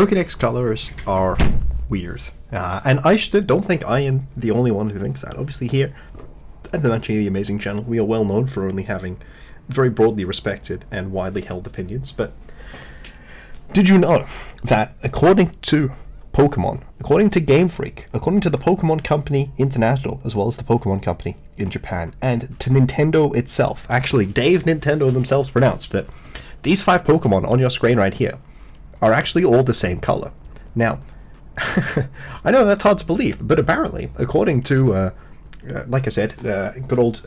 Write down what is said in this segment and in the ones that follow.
Pokedex colors are weird. And I don't think I am the only one who thinks that. Obviously here at the Matching the Amazing channel, we are well known for only having very broadly respected and widely held opinions. But did you know that according to Pokemon, according to Game Freak, according to the Pokemon Company International, as well as the Pokemon Company in Japan, and to Nintendo itself, actually Dave Nintendo themselves pronounced that these 5 Pokemon on your screen right here are actually all the same color. Now, I know that's hard to believe, but apparently, according to, like I said, good old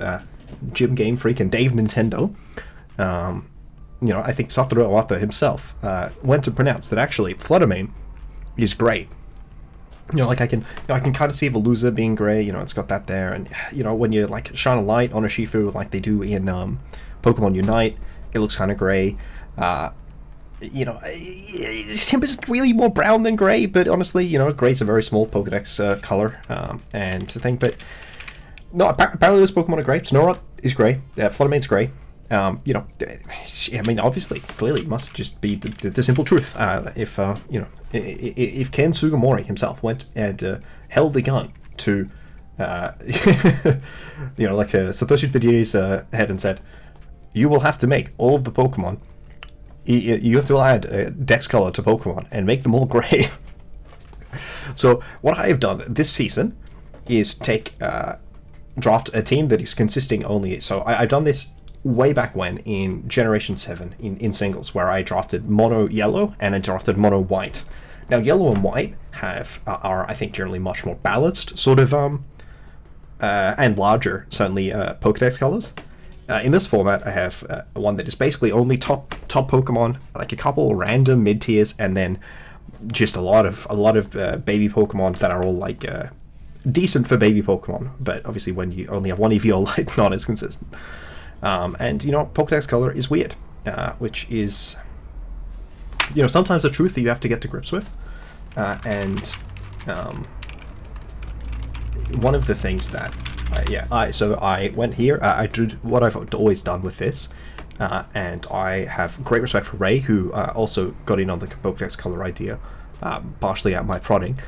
Jim Game Freak and Dave Nintendo, I think Satoru Iwata himself went to pronounce that actually Fluttermane is grey. I can kind of see Veluza being grey. It's got that there, and when you like shine a light on a Shifu like they do in Pokemon Unite, it looks kind of grey. It's really more brown than grey, but honestly, grey's a very small Pokedex color, and to think, but no, apparently this Pokemon are grey. Snorunt is grey. Fluttermane's grey. Obviously, clearly, it must just be the simple truth. If Ken Sugimori himself went and held the gun to, Satoshi Tajiri's head and said, "You will have to make all of the Pokemon. You have to add Dex color to Pokemon and make them all grey." So what I have done this season is draft a team that is consisting only. So I've done this way back when in Generation 7 in singles, where I drafted mono yellow and I drafted mono white. Now yellow and white are I think generally much more balanced sort of and larger, certainly Pokedex colors. In this format I have one that is basically only top Pokemon, like a couple random mid tiers, and then just a lot of baby Pokemon that are all like decent for baby Pokemon, but obviously when you only have one EVO light, not as consistent. And Pokedex color is weird, which is sometimes a truth that you have to get to grips with. And one of the things that I went here. I did what I've always done with this, and I have great respect for Ray, who also got in on the Pokedex color idea, partially at my prodding.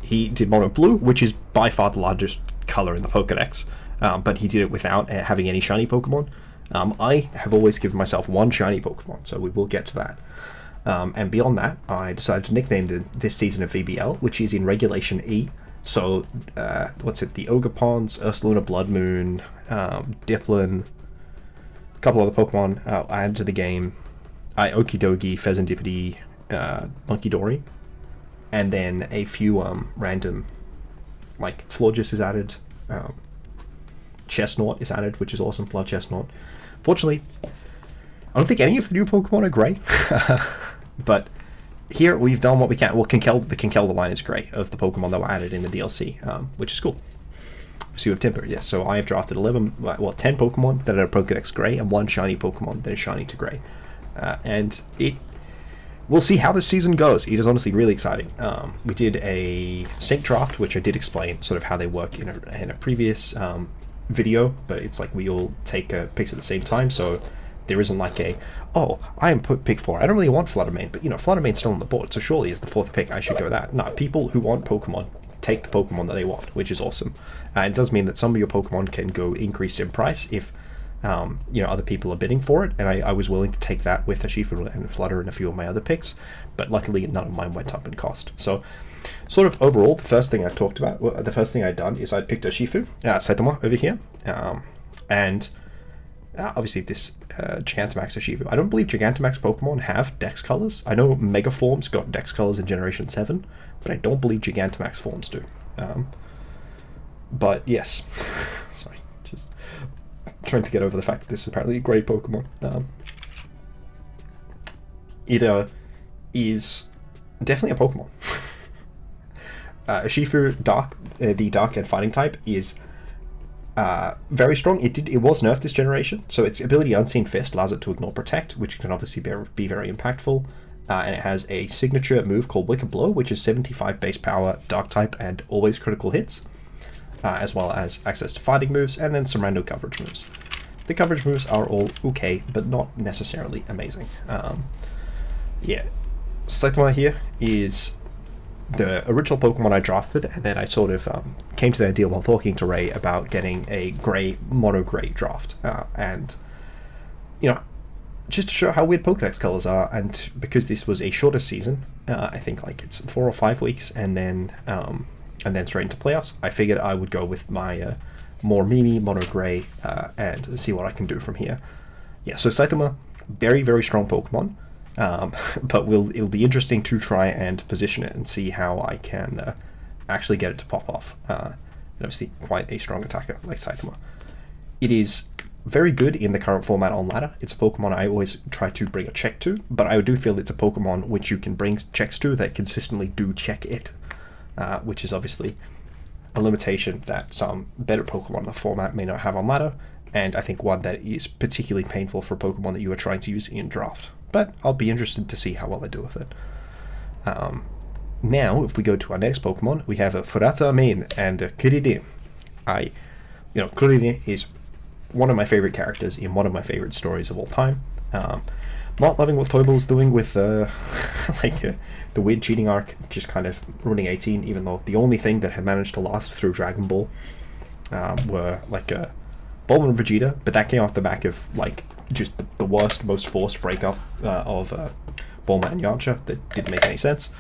He did mono blue, which is by far the largest color in the Pokedex. But he did it without having any shiny Pokemon. I have always given myself one shiny Pokemon, so we will get to that. And beyond that, I decided to nickname this season of VBL, which is in Regulation E. So, the Ogerpons, Ursaluna Blood Moon, Dipplin, a couple other Pokemon added to the game, Okidogi, Pheasantipity, Monkey and then a few random, like Florges is added, Chestnut is added, which is awesome. Blood Chestnut. Fortunately, I don't think any of the new Pokemon are grey, but here we've done what we can. Well, the Kinkelda line is grey of the Pokemon that were added in the DLC, which is cool. So you have Timber, yes. So I have drafted 10 Pokemon that are Pokedex grey and 1 shiny Pokemon that is shiny to grey, and we'll see how this season goes. It is honestly really exciting. We did a sync draft, which I did explain sort of how they work in a previous video, but it's like we all take picks at the same time, so there isn't like I am pick 4. I don't really want Fluttermane, but Fluttermane's still on the board, so surely as the 4th pick I should go that. No, people who want Pokemon take the Pokemon that they want, which is awesome. And it does mean that some of your Pokemon can go increased in price if other people are bidding for it, and I was willing to take that with a Shifu and Flutter and a few of my other picks, but luckily none of mine went up in cost. So sort of overall, the first thing I'd done is I'd picked a Shifu, Saitama over here, and obviously this Gigantamax Shifu. I don't believe Gigantamax Pokemon have Dex colors. I know Mega Forms got Dex colors in Generation 7, but I don't believe Gigantamax forms do. But yes, sorry, just trying to get over the fact that this is apparently a great Pokemon. It is definitely a Pokemon. Shifu Dark, the Dark and Fighting type, is very strong. It was nerfed this generation, so its ability Unseen Fist allows it to ignore Protect, which can obviously be very impactful. And it has a signature move called Wicked Blow, which is 75 base power, Dark type, and always critical hits, as well as access to fighting moves, and then some random coverage moves. The coverage moves are all okay, but not necessarily amazing. Yeah, Saitama here is the original Pokemon I drafted, and then I sort of came to the idea while talking to Ray about getting a grey, mono grey draft. And, you know, just to show how weird Pokedex colors are, and because this was a shorter season, I think like it's 4 or 5 weeks, and then straight into playoffs, I figured I would go with my more Mimi mono grey and see what I can do from here. Yeah, so Saitama, very, very strong Pokemon, but it'll be interesting to try and position it and see how I can actually get it to pop off. And obviously quite a strong attacker like Saitama. It is very good in the current format on ladder. It's a Pokemon I always try to bring a check to, but I do feel it's a Pokemon which you can bring checks to that consistently do check it, which is obviously a limitation that some better Pokemon in the format may not have on ladder, and I think one that is particularly painful for a Pokemon that you are trying to use in draft. But I'll be interested to see how well I do with it. Now, if we go to our next Pokemon, we have a Furata main and a Kiridi. Kiridi is one of my favorite characters in one of my favorite stories of all time. Not loving what Toible's doing with the weird cheating arc, just kind of running 18, even though the only thing that had managed to last through Dragon Ball were like Bulma and Vegeta, but that came off the back of like just the worst, most forced breakup of Bulma and Yamcha that didn't make any sense.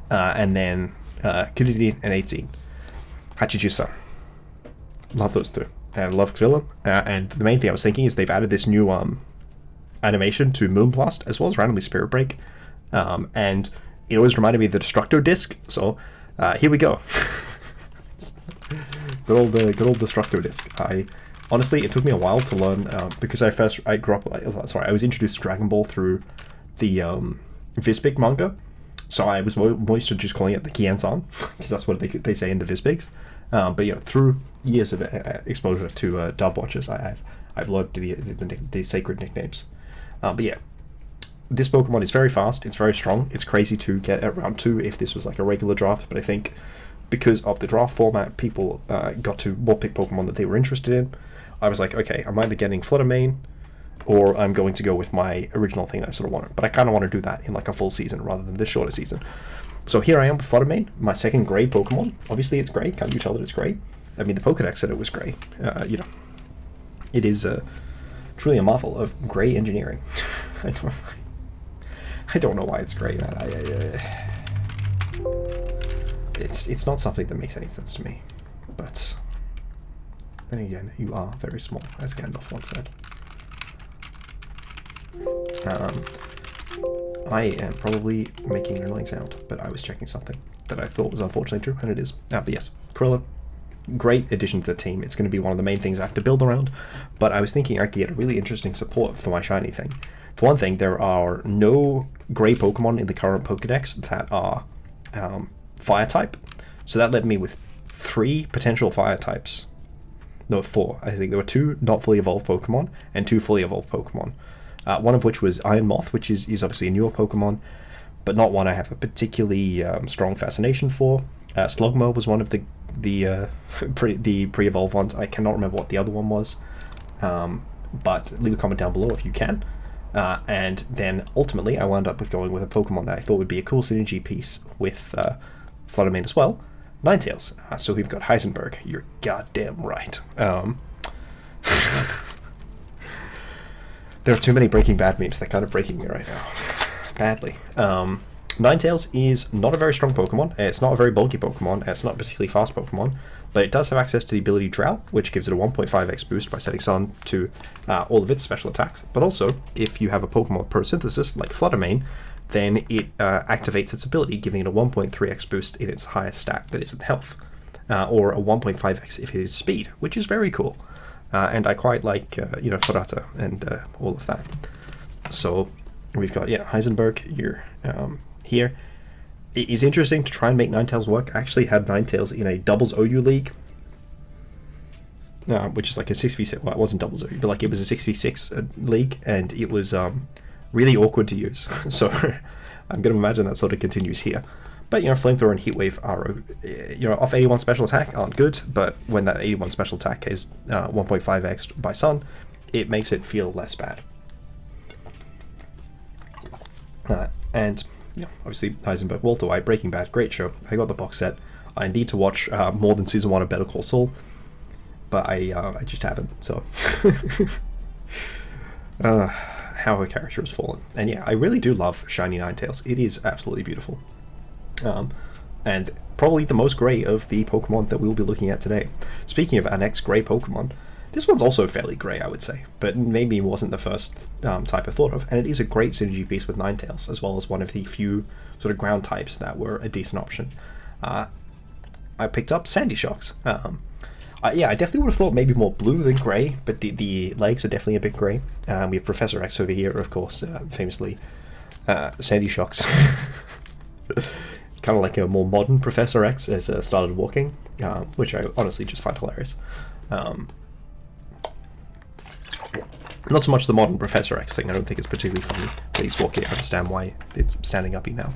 And then Kiridi and 18. Hachijusa. Love those two. And I love Krillin. And the main thing I was thinking is they've added this new animation to Moonblast as well as randomly Spirit Break. And it always reminded me of the Destructo Disc. So here we go. good old Destructo Disc. Honestly, it took me a while to learn because I was introduced to Dragon Ball through the Vizbig manga. So I was more used to just calling it the Kian-san because that's what they say in the Vizbigs. But through years of exposure to dub watches, I've learned the sacred nicknames. But yeah, this Pokemon is very fast. It's very strong. It's crazy to get at round 2 if this was like a regular draft. But I think because of the draft format, people got to more pick Pokemon that they were interested in. I was like, okay, I'm either getting Flutter Mane or I'm going to go with my original thing that I sort of wanted. But I kind of want to do that in like a full season rather than this shorter season. So here I am with Flutter Mane, my second grey Pokemon. Obviously it's grey. Can't you tell that it's grey? I mean, the Pokedex said it was grey. It is truly a marvel of grey engineering. I don't know why it's grey, man. It's not something that makes any sense to me. But then again, you are very small, as Gandalf once said. I am probably making an annoying sound, but I was checking something that I thought was unfortunately true, and it is. But yes, Krillin, great addition to the team. It's going to be one of the main things I have to build around, but I was thinking I could get a really interesting support for my shiny thing. For one thing, there are no grey Pokemon in the current Pokedex that are fire type, so that left me with 3 potential fire types. No, 4. I think there were 2 not fully evolved Pokemon and 2 fully evolved Pokemon. One of which was Iron Moth, which is obviously a newer Pokemon, but not one I have a particularly strong fascination for. Slugma was one of the pre-evolved ones. I cannot remember what the other one was, but leave a comment down below if you can. And then ultimately I wound up with going with a Pokemon that I thought would be a cool synergy piece with Flutter Mane as well, Ninetales. So we've got Heisenberg. You're goddamn right. There are too many Breaking Bad memes. They're kind of breaking me right now. Badly. Ninetales is not a very strong Pokemon. It's not a very bulky Pokemon. It's not a particularly fast Pokemon. But it does have access to the ability Drought, which gives it a 1.5x boost by setting Sun to all of its special attacks. But also, if you have a Pokemon with Photosynthesis, like Flutter Mane, then it activates its ability, giving it a 1.3x boost in its highest stat that isn't health. Or a 1.5x if it is speed, which is very cool. And I quite like, Furata and all of that. So we've got, Heisenberg here. It is interesting to try and make Ninetales work. I actually had Ninetales in a doubles OU league, which is like a 6v6. Well, it wasn't doubles OU, but like it was a 6v6 league, and it was really awkward to use. So I'm going to imagine that sort of continues here. But, Flamethrower and Heatwave are, off 81 special attack aren't good, but when that 81 special attack is 1.5x by Sun, it makes it feel less bad. And yeah, obviously Heisenberg, Walter White, Breaking Bad, great show. I got the box set. I need to watch more than season 1 of Better Call Saul, but I just haven't. So how her character has fallen. And yeah, I really do love Shiny Ninetales. It is absolutely beautiful. And probably the most grey of the Pokemon that we'll be looking at today. Speaking of our next grey Pokemon, this one's also fairly grey, I would say, but maybe wasn't the first type I thought of, and it is a great synergy piece with Ninetales, as well as one of the few sort of ground types that were a decent option. I picked up Sandy Shocks. Yeah, I definitely would have thought maybe more blue than grey, but the legs are definitely a bit grey. We have Professor X over here, of course, famously Sandy Shocks. Kind of like a more modern Professor X has started walking, which I honestly just find hilarious. Not so much the modern Professor X thing, I don't think it's particularly funny that he's walking. I understand why it's standing uppy now.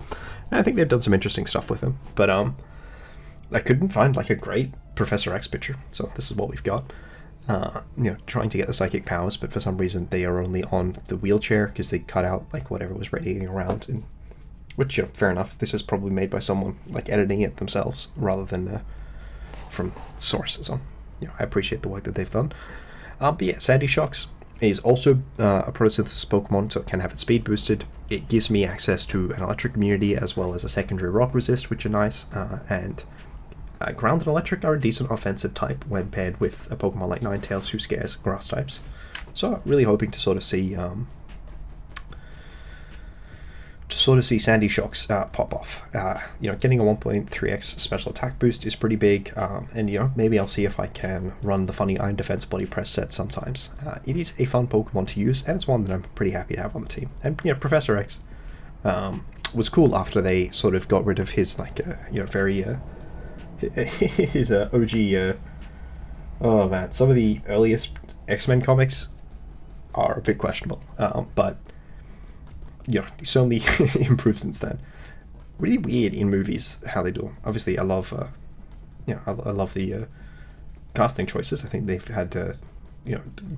And I think they've done some interesting stuff with him, but I couldn't find like a great Professor X picture, so this is what we've got. Trying to get the psychic powers, but for some reason they are only on the wheelchair because they cut out like whatever was radiating around, and which, fair enough. This was probably made by someone like editing it themselves rather than from source. So I appreciate the work that they've done. But yeah, Sandy Shocks is also a photosynthesis Pokemon, so it can have its speed boosted. It gives me access to an electric immunity as well as a secondary rock resist, which are nice, and ground and electric are a decent offensive type when paired with a Pokemon like Ninetales who scares grass types. So really hoping to sort of see Sandy Shocks pop off. Getting a 1.3x special attack boost is pretty big, and maybe I'll see if I can run the funny Iron Defense Body Press set sometimes. It is a fun Pokemon to use, and it's one that I'm pretty happy to have on the team. And Professor X was cool after they sort of got rid of his very his OG. Oh man, some of the earliest X-Men comics are a bit questionable, but he's certainly improved since then. Really weird in movies how they do them. Obviously, I love, I love the casting choices. I think they've had,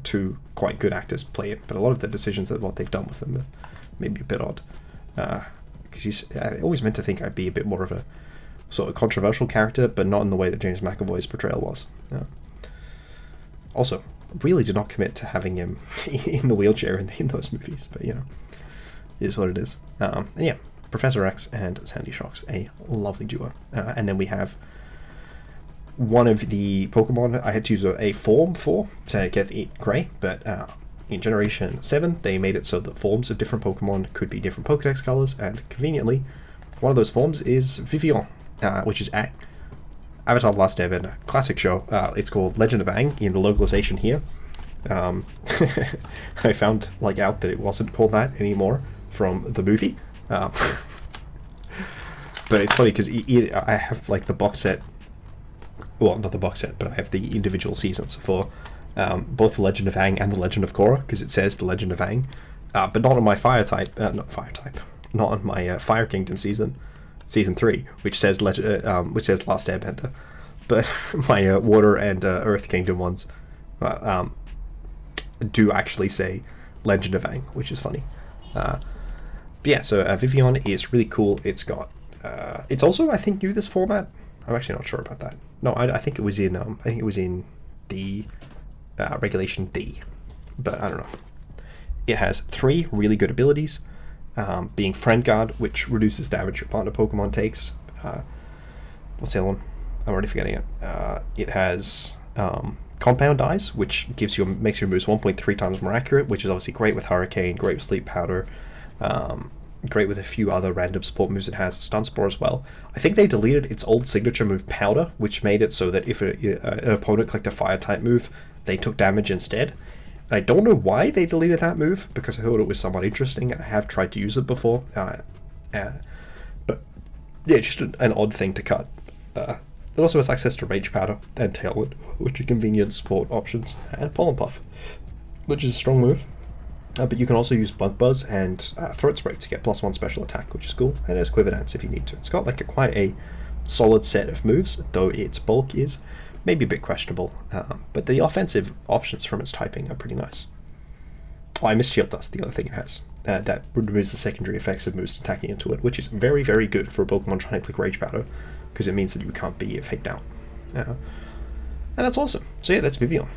two quite good actors play it, but a lot of the decisions of what they've done with them are maybe a bit odd. Because I always meant to think I'd be a bit more of a sort of controversial character, but not in the way that James McAvoy's portrayal was. Also, really did not commit to having him in the wheelchair in those movies, but it is what it is. And yeah, Professor X and Sandy Shocks, a lovely duo. And then we have one of the Pokemon I had to use a form for to get it grey, but in Generation 7 they made it so that forms of different Pokemon could be different Pokedex colours, and conveniently one of those forms is Vivillon, which is Avatar: The Last Airbender, classic show. It's called Legend of Aang in the localization here. I found out that it wasn't called that anymore from the movie, but it's funny because I have the box set, well, not the box set, but I have the individual seasons for both the Legend of Aang and the Legend of Korra, because it says the Legend of Aang, but not on my not on my Fire Kingdom season 3, which says Last Airbender, but my Water and Earth Kingdom ones do actually say Legend of Aang, which is funny. But yeah, so Vivillon is really cool. It's got it's also, I think, new this format. I'm actually not sure about that. No, I think it was in the Regulation D, but I don't know. It has 3 really good abilities, being Friend Guard, which reduces damage your partner Pokemon takes. What's the other one? I'm already forgetting it. It has Compound Eyes, which makes your moves 1.3 times more accurate, which is obviously great with Hurricane, great with Sleep Powder, great with a few other random support moves. It has Stun Spore as well. I think they deleted its old signature move Powder, which made it so that if an opponent clicked a fire type move, they took damage instead. And I don't know why they deleted that move, because I thought it was somewhat interesting, and I have tried to use it before. But yeah, just an odd thing to cut. It also has access to Rage Powder and Tailwind, which are convenient support options, and Pollen Puff, which is a strong move. But you can also use Bug Buzz and Throat Spray to get +1 special attack, which is cool, and there's Quiver Dance if you need to. It's got quite a solid set of moves, though its bulk is maybe a bit questionable, but the offensive options from its typing are pretty nice. Oh, I missed Shield Dust, the other thing it has. that removes the secondary effects of moves attacking into it, which is very, very good for a Pokemon trying to click Rage Powder, because it means that you can't be faked out. And that's awesome. So yeah, that's Vivillon.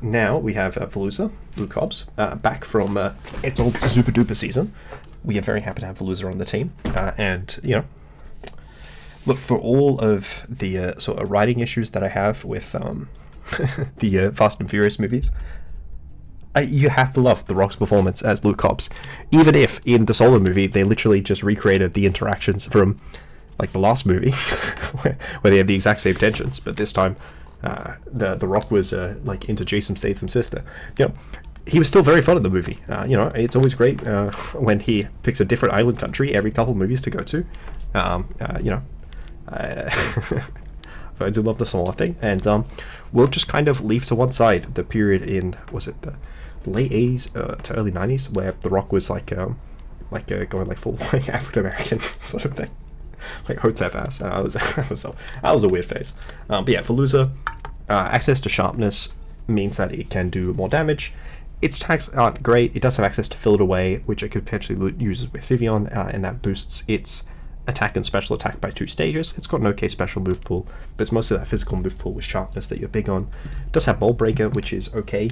Now we have Veluza, Luke Hobbs, back from its old super duper season. We are very happy to have Veluza on the team, and you know, look, for all of the sort of writing issues that I have with the Fast and Furious movies, you have to love The Rock's performance as Luke Hobbs, even if in the Solo movie they literally just recreated the interactions from like the last movie where they had the exact same tensions, but this time the Rock was like into Jason Statham's sister. You know, he was still very fun in the movie. You know, it's always great when he picks a different island country every couple movies to go to. You know, I do love the smaller thing, and we'll just kind of leave to one side the period in, was it the late 80s to early 90s, where The Rock was like going like full like African American sort of thing, like Hotep ass. And I was a weird phase. But yeah, Veluza, access to sharpness means that it can do more damage. Its attacks aren't great. It does have access to Fill It Away, which it could potentially use with Vivillon, and that boosts its attack and special attack by 2 stages. It's got an okay special move pool, but it's mostly that physical move pool with sharpness that you're big on. It does have Mold Breaker, which is okay,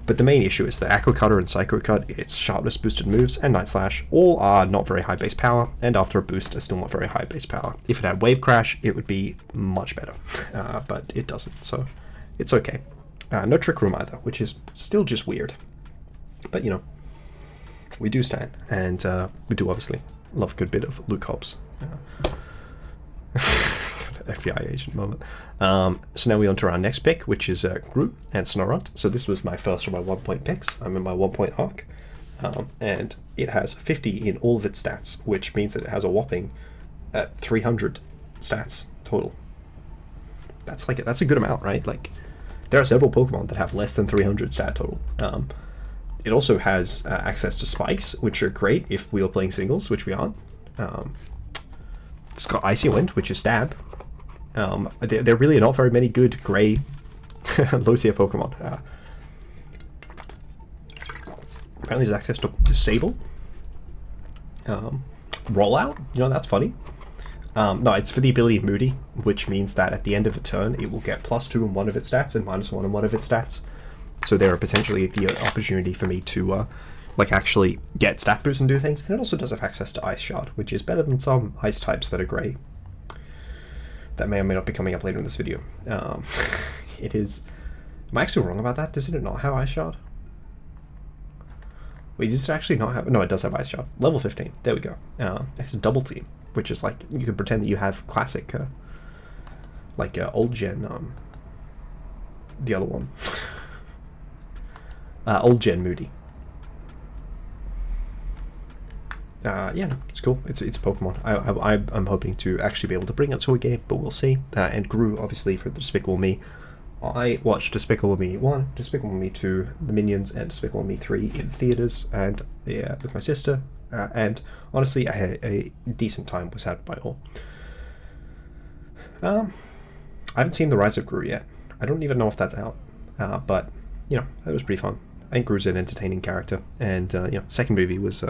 but the main issue is that Aqua Cutter and Psycho Cut, its sharpness boosted moves, and Night Slash, all are not very high base power, and after a boost are still not very high base power. If it had Wave Crash, it would be much better, but it doesn't, so it's okay. No Trick Room either, which is still just weird, but you know, we do stand, and we do obviously love a good bit of Luke Hobbs. FBI agent moment. So now we're on to our next pick, which is Gru and Snorunt. So this was my first of my 1-point picks. I'm in my 1-point arc, and it has 50 in all of its stats, which means that it has a whopping 300 stats total. That's a good amount, right? Like, there are several Pokemon that have less than 300 stat total. It also has access to spikes, which are great if we are playing singles, which we aren't. It's got Icy Wind, which is stab. There really are not very many good gray low tier Pokemon. Apparently there's access to Sable. Rollout, you know, that's funny. No, it's for the ability Moody, which means that at the end of a turn it will get +2 in one of its stats and -1 in one of its stats. So there are potentially the opportunity for me to like actually get stat boosts and do things. And it also does have access to Ice Shard, which is better than some ice types that are grey. That may or may not be coming up later in this video. It is... Am I actually wrong about that? Does it not have Ice Shard? Wait, does it actually not have... No, it does have Ice Shard. Level 15. There we go. It's a Double Team, which is like... You can pretend that you have classic... like old gen... the other one. Old gen Moody. Yeah, it's cool. It's a Pokemon. I'm hoping to actually be able to bring it to a game, but we'll see. And Gru, obviously, for Despicable Me. I watched Despicable Me 1, Despicable Me 2, The Minions, and Despicable Me 3 in theaters, and yeah, with my sister. And honestly, I had a decent time was had by all. I haven't seen The Rise of Gru yet. I don't even know if that's out. But you know, it was pretty fun. I think Gru's an entertaining character, and you know, second movie was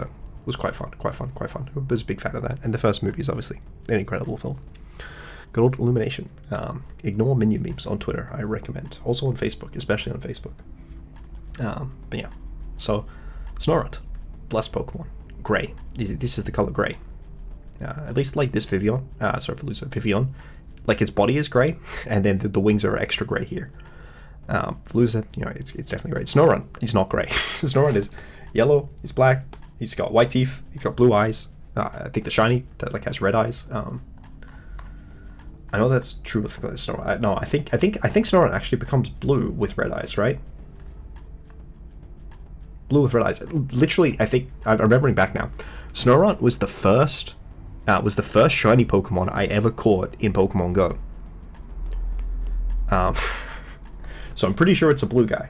quite fun. I was a big fan of that, and the first movie is obviously an incredible film. Good old Illumination. Ignore minion memes on Twitter, I recommend. Also on Facebook, especially on Facebook. But yeah, so Snorunt, blessed Pokemon, gray. This is the color gray. At least like this Vivillon. Vivillon. Like its body is gray, and then the wings are extra gray here. Veluza, you know, it's definitely gray. Snorunt, he's not gray. Snorunt is yellow. He's black. He's got white teeth. He's got blue eyes. I think the shiny that like has red eyes. I know that's true with Snorunt. No, I think Snorunt actually becomes blue with red eyes, right? Blue with red eyes. Literally, I think I'm remembering back now. Snorunt was the first shiny Pokemon I ever caught in Pokemon Go. So I'm pretty sure it's a blue guy.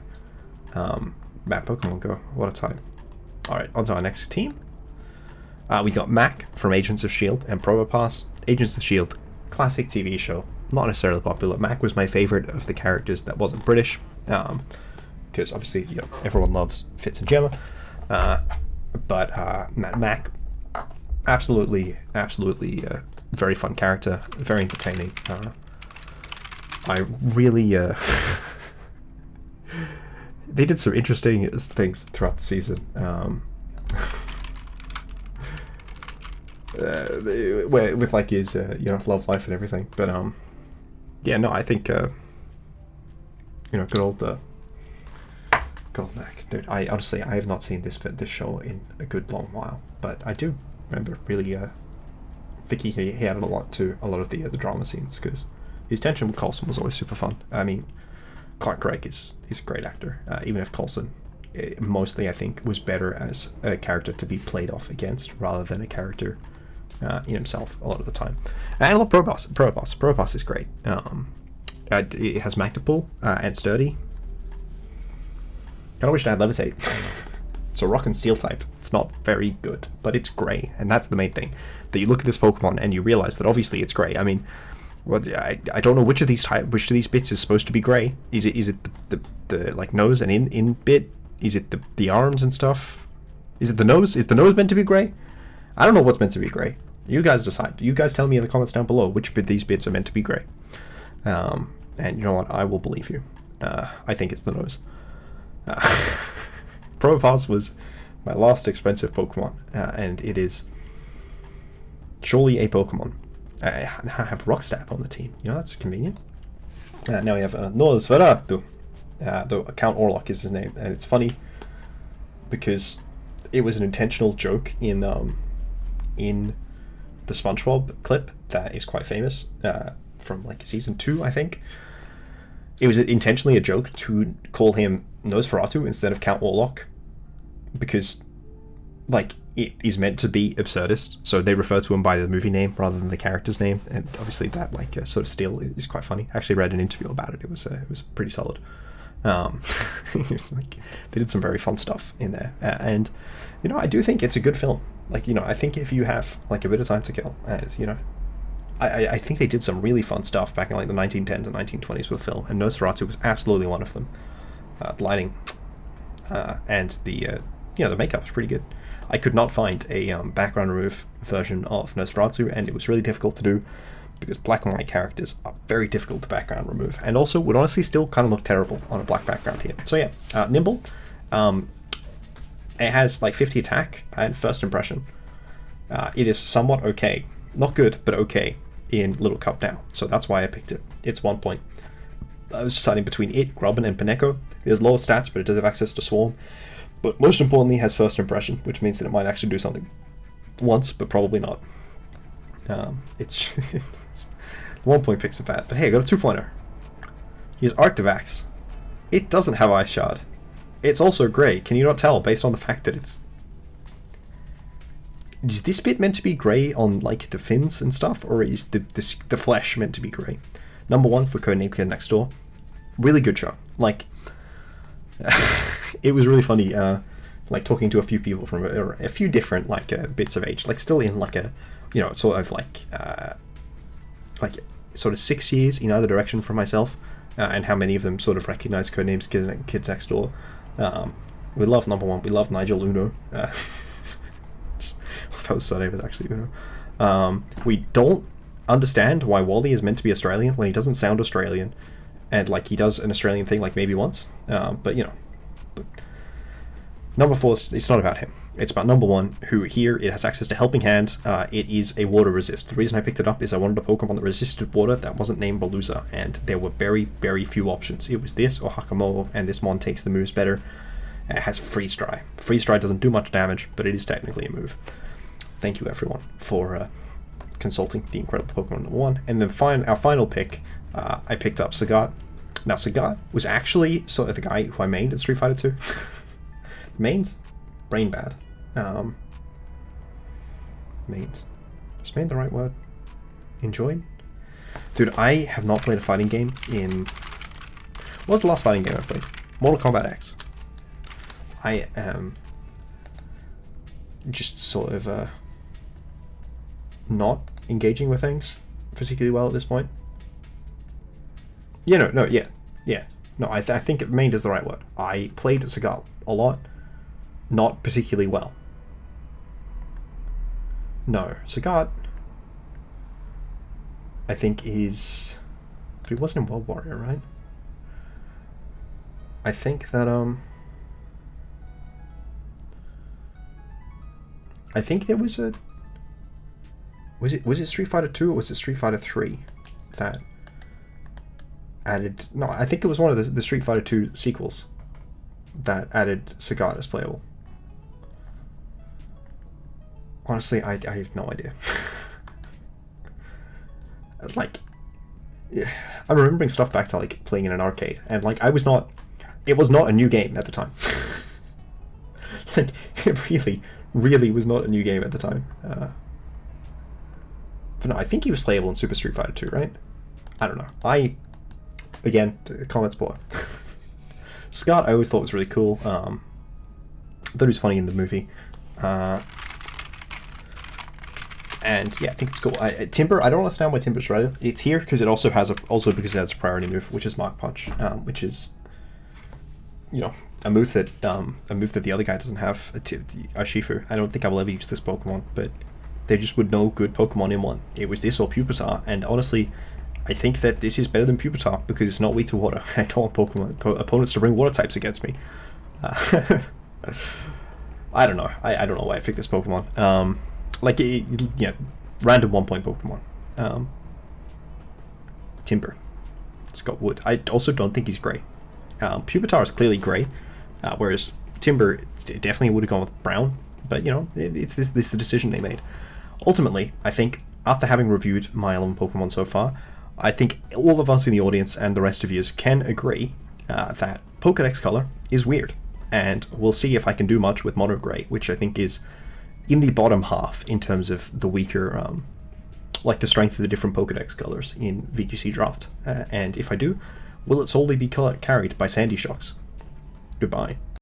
Man, Pokemon Go, what a time. Alright, on to our next team. We got Mac from Agents of S.H.I.E.L.D. and Probopass. Agents of S.H.I.E.L.D., classic TV show, not necessarily popular. Mac was my favorite of the characters that wasn't British, because obviously, you know, everyone loves Fitz and Gemma. But Mac, absolutely very fun character, very entertaining. I really they did some interesting things throughout the season. With like his love life and everything, but yeah, no, I think good old Mac, dude. I honestly I have not seen this show in a good long while, but I do remember really think he added a lot to a lot of the drama scenes, because his tension with Coulson was always super fun. I mean, Clark Gregg he's a great actor, even if Coulson mostly I think was better as a character to be played off against rather than a character in himself a lot of the time. And I love Proboss. Proboss is great. It has Magnapool and Sturdy. Kind of wish it had Levitate. It's a rock and steel type. It's not very good, but it's grey, and that's the main thing. That you look at this Pokemon and you realize that obviously it's grey. I mean, well, I don't know which of these bits is supposed to be grey. Is it the like nose and in bit? Is it the arms and stuff? Is it the nose? Is the nose meant to be grey? I don't know what's meant to be grey. You guys decide. You guys tell me in the comments down below which of these bits are meant to be grey. And you know what? I will believe you. I think it's the nose. Proboss was my last expensive Pokemon, and it is surely a Pokemon. I have Rockstab on the team. That's convenient. Now we have Nosferatu. Though Count Orlok is his name, and it's funny because it was an intentional joke in the SpongeBob clip that is quite famous from like season 2, I think. It was intentionally a joke to call him Nosferatu instead of Count Orlok, because like it is meant to be absurdist, so they refer to him by the movie name rather than the character's name, and obviously that like sort of still is quite funny. I actually read an interview about it. It was pretty solid. It's like, they did some very fun stuff in there, and I do think it's a good film. Like I think if you have like a bit of time to kill, I think they did some really fun stuff back in like the 1910s and 1920s with film, and Nosferatu was absolutely one of them. The lighting and the makeup was pretty good. I could not find a background remove version of Nosferatu, and it was really difficult to do because black and white characters are very difficult to background remove, and also would honestly still kind of look terrible on a black background here. So yeah, Nimble. It has like 50 attack and first impression. It is somewhat okay, not good, but okay in Little Cup now, so that's why I picked it. It's 1 point. I was deciding between it, Grubbin, and Pinecco. It has lower stats, but it does have access to Swarm. But most importantly, it has first impression, which means that it might actually do something once, but probably not. It's 1 point picks are bad, but hey, I got a 2-pointer. Here's Arctivax. It doesn't have Ice Shard. It's also grey. Can you not tell based on the fact that it's... Is this bit meant to be grey on like the fins and stuff, or is the flesh meant to be grey? Number 1 for Codename Kid Next Door. Really good show. Like, it was really funny. Like talking to a few people from a few different like bits of age, like still in like a sort of like sort of 6 years in either direction from myself, and how many of them sort of recognize Codenames Kids Next Door. We love Number 1. We love Nigel Uno. That was surname was actually Uno. We don't understand why Wally is meant to be Australian when he doesn't sound Australian, and like he does an Australian thing like maybe once, but Number 4, it's not about him. It's about Number 1, who here it has access to Helping Hand. It is a water resist. The reason I picked it up is I wanted a Pokemon that resisted water that wasn't named Balooza, and there were very, very few options. It was this or Hakamoto, and this mon takes the moves better. It has Freeze Dry. Freeze Dry doesn't do much damage, but it is technically a move. Thank you everyone for consulting the incredible Pokemon Number 1. And then our final pick, I picked up Sagat. Now Sagat was actually sort of the guy who I mained in Street Fighter 2. Mains? Brain bad. Mains. Is main the right word? Enjoyed? Dude, I have not played a fighting game in... What was the last fighting game I played? Mortal Kombat X. I am just sort of not engaging with things particularly well at this point. Yeah. No, I think main is the right word. I played Sagat a lot, not particularly well. No, Sagat, I think is... But he wasn't in World Warrior, right? I think that, I think there was a... Was it Street Fighter 2 or was it Street Fighter 3 that added... No, I think it was one of the Street Fighter 2 sequels that added Sagat as playable. Honestly, I have no idea. Like, I'm remembering stuff back to like playing in an arcade, and like it was not a new game at the time. Like, it really was not a new game at the time. But no, I think he was playable in Super Street Fighter 2, right? I don't know. Again, comments below. Scott, I always thought was really cool. Thought he was funny in the movie. And yeah, I think it's cool. Timber, I don't understand why Timber's right. It's here because it also because it has a priority move, which is Mark Punch, which is, you know, a move that the other guy doesn't have. Urshifu. I don't think I will ever use this Pokemon, but there just would no good Pokemon in one. It was this or Pupitar, and honestly, I think that this is better than Pupitar because it's not weak to water. I don't want opponents to bring water types against me. I don't know. I don't know why I picked this Pokemon. Yeah, random 1-point Pokemon. Timber. It's got wood. I also don't think he's grey. Pupitar is clearly grey, whereas Timber definitely would have gone with brown. But you know, this is the decision they made. Ultimately, I think after having reviewed my 11 Pokemon so far, I think all of us in the audience and the rest of you can agree that Pokedex color is weird, and we'll see if I can do much with Mono Grey, which I think is in the bottom half in terms of the weaker, like the strength of the different Pokedex colors in VGC Draft. And if I do, will it solely be carried by Sandy Shocks? Goodbye.